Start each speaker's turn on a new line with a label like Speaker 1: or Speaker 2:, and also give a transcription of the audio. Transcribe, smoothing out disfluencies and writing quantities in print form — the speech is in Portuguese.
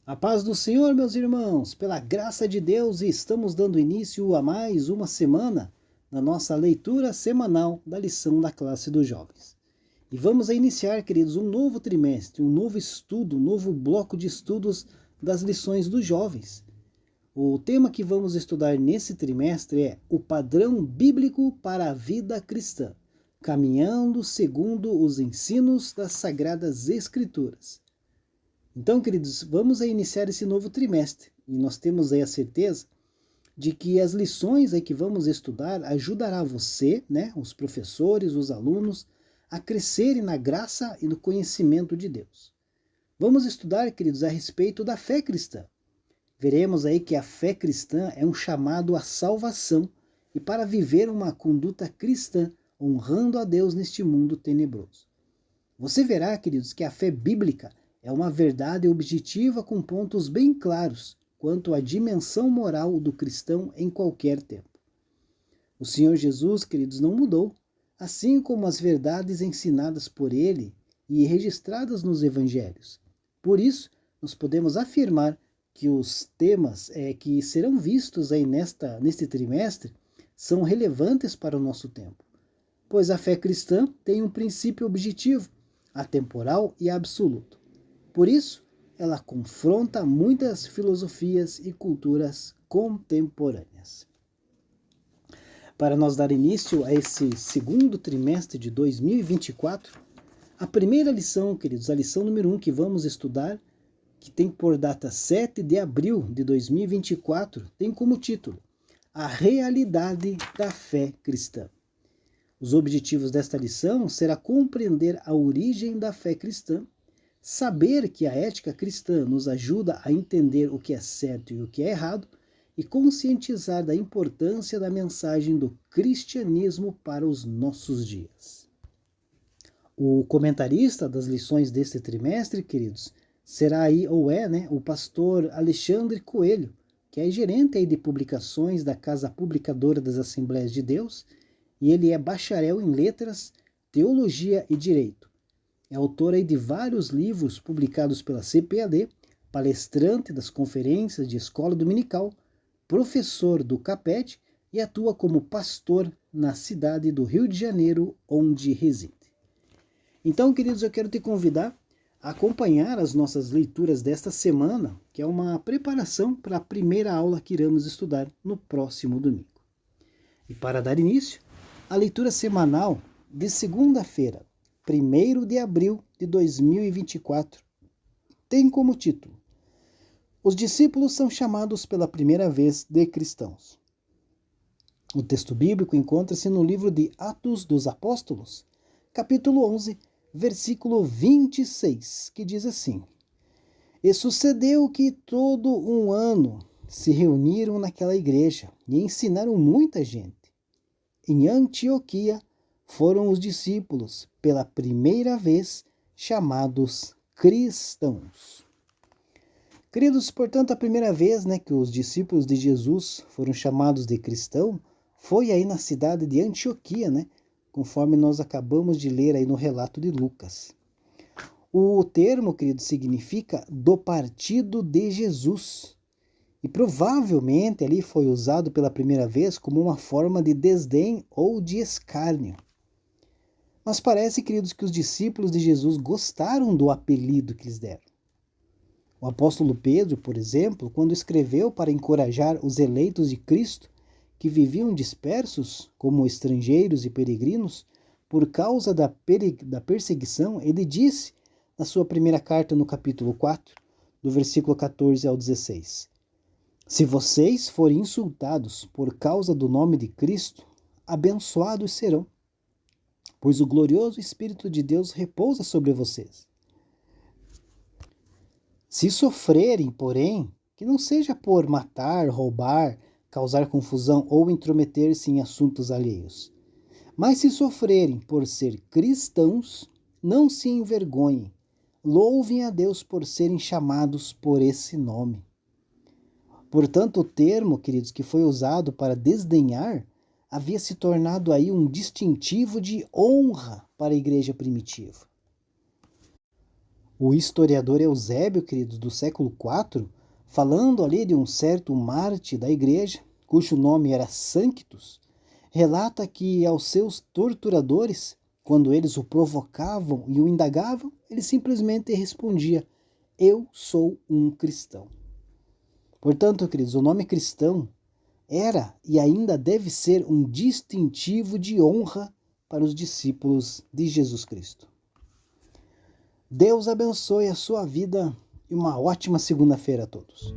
Speaker 1: A paz do Senhor, meus irmãos, pela graça de Deus, estamos dando início a mais uma semana na nossa leitura semanal da lição da classe dos jovens. E vamos iniciar, queridos, um novo trimestre, um novo estudo, um novo bloco de estudos das lições dos jovens. O tema que vamos estudar nesse trimestre é o padrão bíblico para a vida cristã, caminhando segundo os ensinos das Sagradas Escrituras. Então, queridos, vamos iniciar esse novo trimestre e nós temos aí a certeza de que as lições aí que vamos estudar ajudará você, os professores, os alunos, a crescerem na graça e no conhecimento de Deus. Vamos estudar, queridos, a respeito da fé cristã. Veremos aí que a fé cristã é um chamado à salvação e para viver uma conduta cristã, honrando a Deus neste mundo tenebroso. Você verá, queridos, que a fé bíblica é uma verdade objetiva com pontos bem claros quanto à dimensão moral do cristão em qualquer tempo. O Senhor Jesus, queridos, não mudou, assim como as verdades ensinadas por Ele e registradas nos Evangelhos. Por isso, nós podemos afirmar que os temas que serão vistos aí neste trimestre são relevantes para o nosso tempo, pois a fé cristã tem um princípio objetivo, atemporal e absoluto. Por isso, ela confronta muitas filosofias e culturas contemporâneas. Para nós dar início a esse segundo trimestre de 2024, a primeira lição, queridos, a lição número 1 que vamos estudar, que tem por data 7 de abril de 2024, tem como título A Realidade da Fé Cristã. Os objetivos desta lição será compreender a origem da fé cristã, saber que a ética cristã nos ajuda a entender o que é certo e o que é errado e conscientizar da importância da mensagem do cristianismo para os nossos dias. O comentarista das lições deste trimestre, queridos, será o pastor Alexandre Coelho, que é gerente aí de publicações da Casa Publicadora das Assembleias de Deus, e ele é bacharel em letras, teologia e direito. É autor aí de vários livros publicados pela CPAD, palestrante das conferências de escola dominical, professor do CAPET e atua como pastor na cidade do Rio de Janeiro, onde reside. Então, queridos, eu quero te convidar a acompanhar as nossas leituras desta semana, que é uma preparação para a primeira aula que iremos estudar no próximo domingo. E para dar início, a leitura semanal de segunda-feira, 1º de abril de 2024, tem como título Os discípulos são chamados pela primeira vez de cristãos. O texto bíblico encontra-se no livro de Atos dos Apóstolos, capítulo 11, versículo 26, que diz assim: E sucedeu que todo um ano se reuniram naquela igreja e ensinaram muita gente. Em Antioquia foram os discípulos, pela primeira vez, chamados cristãos. Queridos, portanto, a primeira vez que os discípulos de Jesus foram chamados de cristão foi aí na cidade de Antioquia, conforme nós acabamos de ler aí no relato de Lucas. O termo, querido, significa do partido de Jesus. E provavelmente ali foi usado pela primeira vez como uma forma de desdém ou de escárnio. Mas parece, queridos, que os discípulos de Jesus gostaram do apelido que lhes deram. O apóstolo Pedro, por exemplo, quando escreveu para encorajar os eleitos de Cristo que viviam dispersos como estrangeiros e peregrinos por causa da perseguição, ele disse na sua primeira carta no capítulo 4, do versículo 14 ao 16: Se vocês forem insultados por causa do nome de Cristo, abençoados serão, pois o glorioso Espírito de Deus repousa sobre vocês. Se sofrerem, porém, que não seja por matar, roubar, causar confusão ou intrometer-se em assuntos alheios. Mas se sofrerem por ser cristãos, não se envergonhem. Louvem a Deus por serem chamados por esse nome. Portanto, o termo, queridos, que foi usado para desdenhar, havia se tornado aí um distintivo de honra para a igreja primitiva. O historiador Eusébio, queridos, do século IV, falando ali de um certo mártir da igreja, cujo nome era Sanctus, relata que aos seus torturadores, quando eles o provocavam e o indagavam, ele simplesmente respondia: eu sou um cristão. Portanto, queridos, o nome cristão era e ainda deve ser um distintivo de honra para os discípulos de Jesus Cristo. Deus abençoe a sua vida e uma ótima segunda-feira a todos.